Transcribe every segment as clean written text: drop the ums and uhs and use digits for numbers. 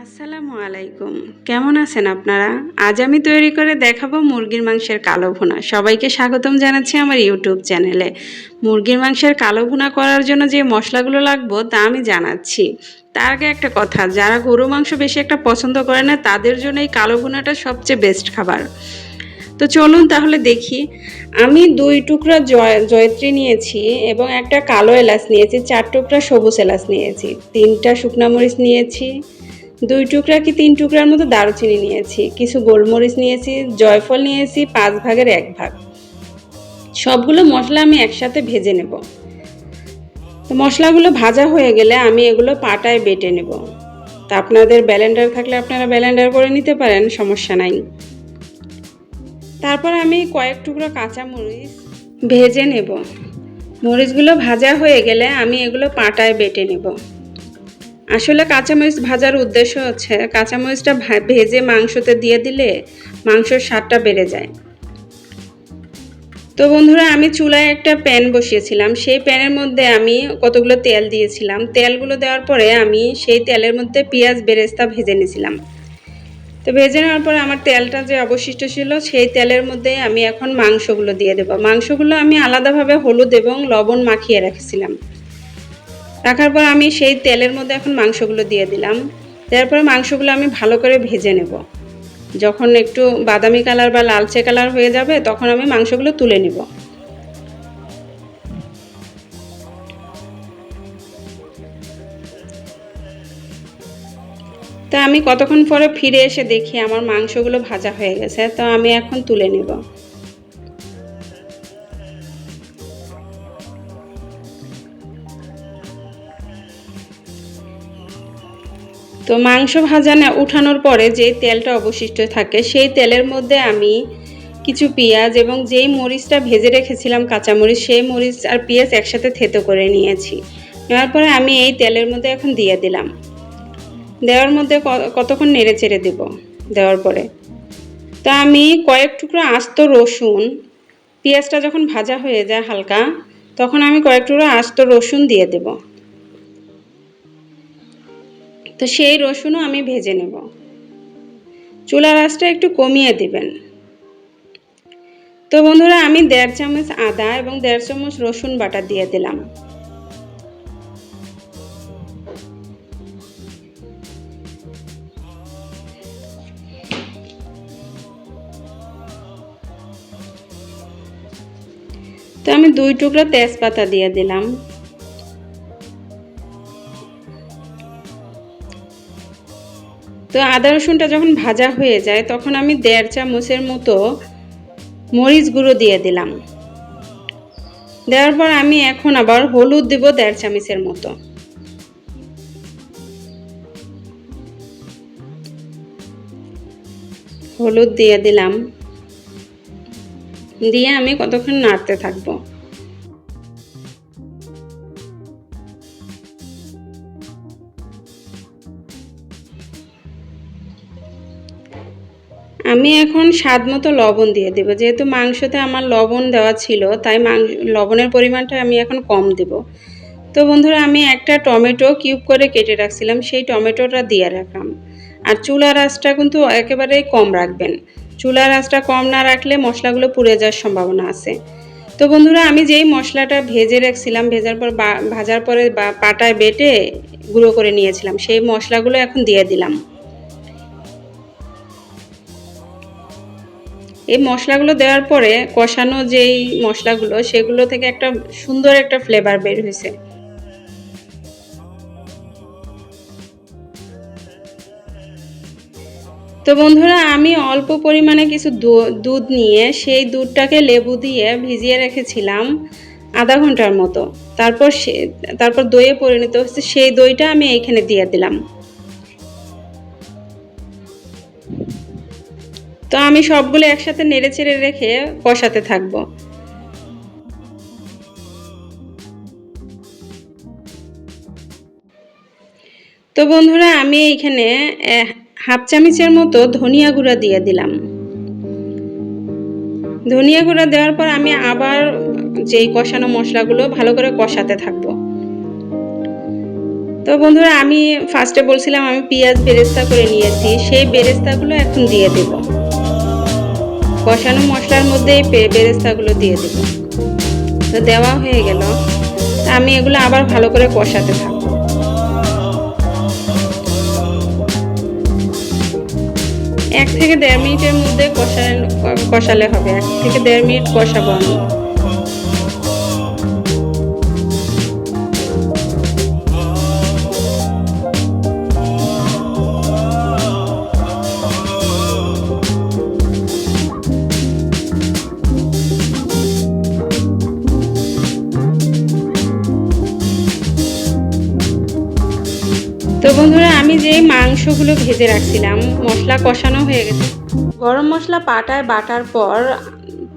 আসসালামু আলাইকুম। কেমন আছেন আপনারা? আজ আমি তৈরি করে দেখাবো মুরগির মাংসের কালো ভুনা। সবাইকে স্বাগতম জানাচ্ছি আমার ইউটিউব চ্যানেলে। মুরগির মাংসের কালো ভুনা করার জন্য যে মশলাগুলো লাগবে তা আমি জানাচ্ছি। তার আগে একটা কথা, যারা গরু মাংস বেশি একটা পছন্দ করে না তাদের জন্য এই কালো ভুনাটা সবচেয়ে বেস্ট খাবার। তো চলুন তাহলে দেখি। আমি 2 টুকরা জয়ত্রী নিয়েছি এবং একটা কালো এলাচ নিয়েছি, 4 টুকরা সবুজ এলাচ নিয়েছি, 3টা শুকনা মরিচ নিয়েছি, 2 টুকরা কি 3 টুকরার মতো দারুচিনি নিয়েছি, কিছু গোলমরিচ নিয়েছি, জয়ফল নিয়েছি 5 ভাগের 1 ভাগ। সবগুলো মশলা আমি একসাথে ভেজে নেব। তো মশলাগুলো ভাজা হয়ে গেলে আমি এগুলো পাটায় বেটে নেব। তা আপনাদের ব্লেন্ডার থাকলে আপনারা ব্লেন্ডার করে নিতে পারেন, সমস্যা নাই। তারপর আমি কয়েক টুকরো কাঁচা মরিচ ভেজে নেব। মরিচগুলো ভাজা হয়ে গেলে আমি এগুলো পাটায় বেটে নেব। আসলে কাঁচামরিচ ভাজার উদ্দেশ্য হচ্ছে কাঁচামরিচটা ভেজে মাংসতে দিয়ে দিলে মাংসের স্বাদটা বেড়ে যায়। তো বন্ধুরা, আমি চুলায় একটা প্যান বসিয়েছিলাম। সেই প্যানের মধ্যে আমি কতগুলো তেল দিয়েছিলাম। তেলগুলো দেওয়ার পরে আমি সেই তেলের মধ্যে পেঁয়াজ বেরেস্তা ভেজে নিয়েছিলাম। তো ভেজে নেওয়ার পরে আমার তেলটা যে অবশিষ্ট ছিল সেই তেলের মধ্যে আমি এখন মাংসগুলো দিয়ে দেবো। মাংসগুলো আমি আলাদাভাবে হলুদ এবং লবণ মাখিয়ে রেখেছিলাম। রাখার পর আমি সেই তেলের মধ্যে এখন মাংসগুলো দিয়ে দিলাম। দেওয়ার পরে মাংসগুলো আমি ভালো করে ভেজে নেব। যখন একটু বাদামি কালার বা লালচে কালার হয়ে যাবে তখন আমি মাংসগুলো তুলে নেব। তা আমি কতক্ষণ পরে ফিরে এসে দেখি আমার মাংসগুলো ভাজা হয়ে গেছে। তো আমি এখন তুলে নেব। তো মাংস ভাজা উঠানোর পরে যে তেলটা অবশিষ্ট থাকে সেই তেলের মধ্যে আমি কিছু পেঁয়াজ এবং যেই মরিচটা ভেজে রেখেছিলাম কাঁচামরিচ, সেই মরিচ আর পেঁয়াজ একসাথে থেতো করে নিয়েছি। নেওয়ার পরে আমি এই তেলের মধ্যে এখন দিয়ে দিলাম। দেওয়ার মধ্যে কতক্ষণ নেড়ে চেড়ে দেব। দেওয়ার পরে তা আমি কয়েক টুকরো আস্ত রসুন, পেঁয়াজটা যখন ভাজা হয়ে যায় হালকা তখন আমি কয়েক টুকরো আস্ত রসুন দিয়ে দেব। তো সেই রসুনও আমি ভেজে নেব। চুলার আঁচটা একটু কমিয়ে দিবেন। তো বন্ধুরা, আমি 1.5 চামচ আদা এবং 1.5 চামচ রসুন বাটা দিয়ে দিলাম। তো আমি 2 টুকরা তেজপাতা দিয়ে দিলাম। তো আদা রসুনটা যখন ভাজা হয়ে যায় তখন আমি 1.5 চামচের মতো মরিচ গুঁড়ো দিয়ে দিলাম। দেওয়ার পর আমি এখন আবার হলুদ দেব 1.5 চামচের মতো। হলুদ দিয়ে দিলাম। দিয়ে আমি কতক্ষণ নাড়তে থাকবো। আমি এখন স্বাদ মতো লবণ দিয়ে দেব। যেহেতু মাংসতে আমার লবণ দেওয়া ছিল তাই লবণের পরিমাণটা আমি এখন কম দেব। তো বন্ধুরা, আমি একটা টমেটো কিউব করে কেটে রাখছিলাম, সেই টমেটোটা দিয়ে রাখলাম। আর চুলার আঁচটা কিন্তু একেবারেই কম রাখবেন। চুলার আঁচটা কম না রাখলে মশলাগুলো পুড়ে যাওয়ার সম্ভাবনা আছে। তো বন্ধুরা, আমি যেই মশলাটা ভেজে রাখছিলাম, ভাজার পরে পাটায় বেটে গুঁড়ো করে নিয়েছিলাম, সেই মশলাগুলো এখন দিয়ে দিলাম। এই মশলাগুলো দেওয়ার পরে কষানো যেই মশলাগুলো সেগুলো থেকে একটা সুন্দর একটা ফ্লেভার বের হয়েছে। তো বন্ধুরা, আমি অল্প পরিমাণে কিছু দুধ নিয়ে সেই দুধটাকে লেবু দিয়ে ভিজিয়ে রেখেছিলাম আধা ঘন্টার মতো। তারপর দইয়ে পরিণত হচ্ছে, সেই দইটা আমি এইখানে দিয়ে দিলাম। তো আমি সবগুলো একসাথে নেড়ে চেড়ে রেখে কষাতে থাকবো। তো বন্ধুরা, আমি এইখানে হাফ চামচের মতো ধনিয়া গুঁড়া দিয়ে দিলাম। ধনিয়া গুঁড়া দেওয়ার পর আমি আবার যেই কষানো মশলাগুলো ভালো করে কষাতে থাকবো। তো বন্ধুরা আমি ফার্স্টে বলছিলাম আমি পেঁয়াজ বেরেস্তা করে নিয়েছি, সেই বেরেস্তাগুলো এখন দিয়ে দেব। কষানো মশলার মধ্যে এই বেরেস্তাগুলো দিয়ে দেব। তো দেওয়া হয়ে গেল, আমি এগুলো আবার ভালো করে কষাতে থাকবো। 1 থেকে 1.5 মিনিটের মধ্যে কষালে হবে। 1 থেকে 1.5 মিনিট কষাবো আমি। তো বন্ধুরা আমি যে মাংসগুলো ভেজে রাখছিলাম, মশলা কষানো হয়ে গেছে। গরম মশলা পাটায় বাটার পর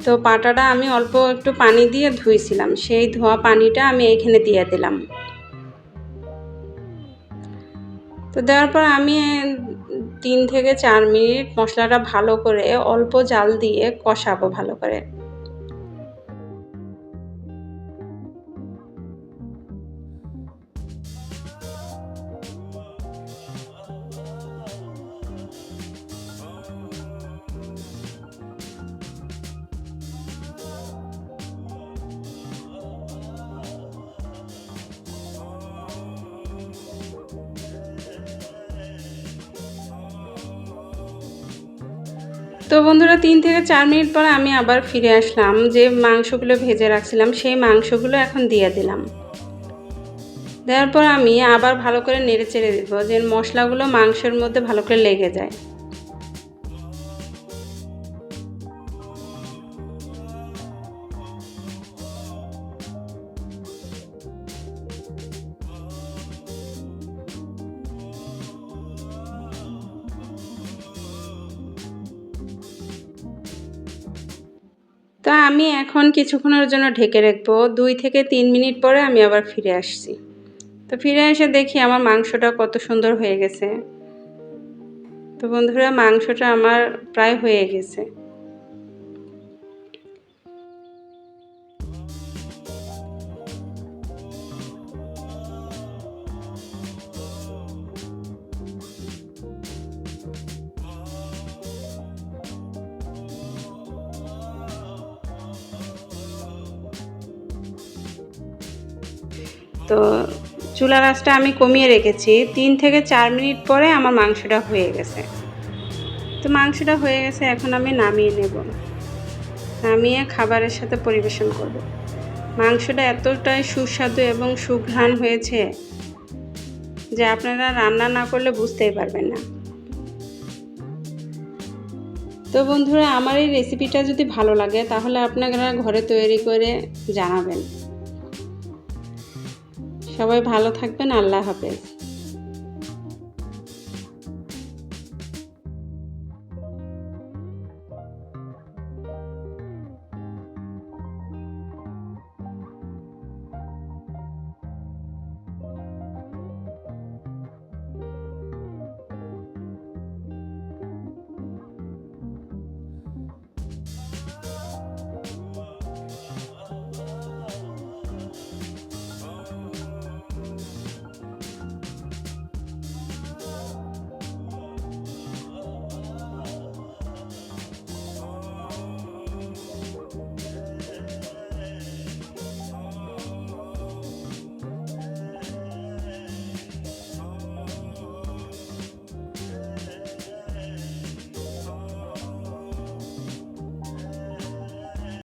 তো পাটাটা আমি অল্প একটু পানি দিয়ে ধুইছিলাম, সেই ধোয়া পানিটা আমি এখানে দিয়ে দিলাম। তো দেওয়ার পর আমি 3 থেকে 4 মিনিট মশলাটা ভালো করে অল্প জাল দিয়ে কষাবো ভালো করে। তো বন্ধুরা 3 থেকে 4 মিনিট পর আমি আবার ফিরে আসলাম, যে মাংসগুলো ভেজে রাখছিলাম সেই মাংসগুলো এখন দিয়ে দিলাম। দেওয়ার পর আমি আবার ভালো করে নেড়ে চেড়ে দেব, যে মশলাগুলো মাংসের মধ্যে ভালো করে লেগে যায়। তো আমি এখন কিছুক্ষণের জন্য ঢেকে রাখবো। 2 থেকে 3 মিনিট পরে আমি আবার ফিরে আসছি। তো ফিরে এসে দেখি আমার মাংসটা কত সুন্দর হয়ে গেছে। তো বন্ধুরা মাংসটা আমার প্রায় হয়ে গেছে। তো চুলার আঁচটা আমি কমিয়ে রেখেছি। 3 থেকে 4 মিনিট পরে আমার মাংসটা হয়ে গেছে। তো মাংসটা হয়ে গেছে, এখন আমি নামিয়ে নেব। নামিয়ে খাবারের সাথে পরিবেশন করব। মাংসটা এতটাই সুস্বাদু এবং সুঘ্রাণ হয়েছে যে আপনারা রান্না না করলে বুঝতেই পারবেন না। তো বন্ধুরা আমার এই রেসিপিটা যদি ভালো লাগে তাহলে আপনারা ঘরে তৈরি করে জানাবেন। সবাই ভালো থাকবেন। আল্লাহ হাফেজ।